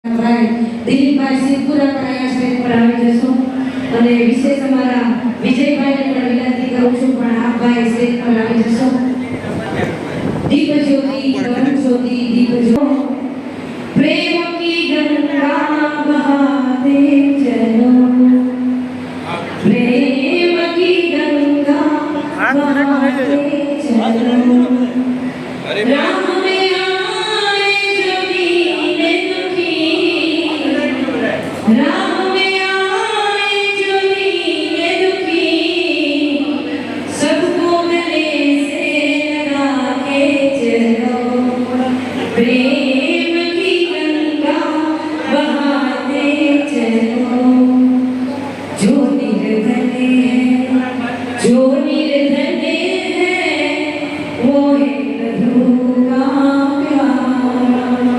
ભાઈ દિલીપભાઈ સિદ્ધપુરા પણ અહીંયા સ્ટેજ પર આવી જશો અને વિશેષ અમારા વિજયભાઈને પણ વિનંતી કરું છું પણ આપ ભાઈ સ્ટેજ પર આવી જશો. દીપ જ્યોતિ પરમ જ્યોતિ દીપ જ્યોતિ પ્રેમ કી ગંગા બહાતે ચલો પ્રેમ કી ગંગા બહાતે ચલો રામ प्रेम की गंगा बहाते चलो जो निर्धन है वो है प्रभु का प्यारा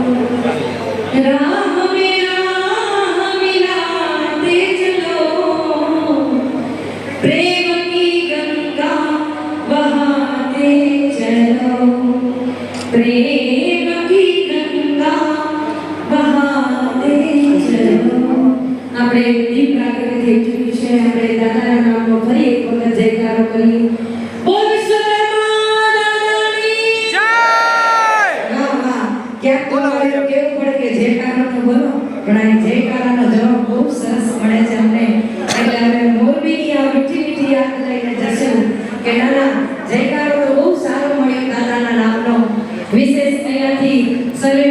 राह में राह मिलाते चलो प्रेम की गंगा बहाते चलो प्रेम આપણે દીપ પ્રાગટ્ય થઈ ચૂક્યું છે. આપણે દાદાના નામનો ફરી એક વખત જયકારો કરીએ. બોલ સદાની જય. વાહ વાહ, ક્યાંક તો કેવું પડે કે જયકારો તો બોલો પણ આ જયકારાનો જવાબ બહુ સરસ મળે છે અમને. એટલે અમે મોરબીની આ મીઠી મીઠી યાદ લઈને જશું કે નાના જયકારો તો બહુ સારો મળ્યો દાદાના નામનો. વિશેષ અહીંયાથી સર્વે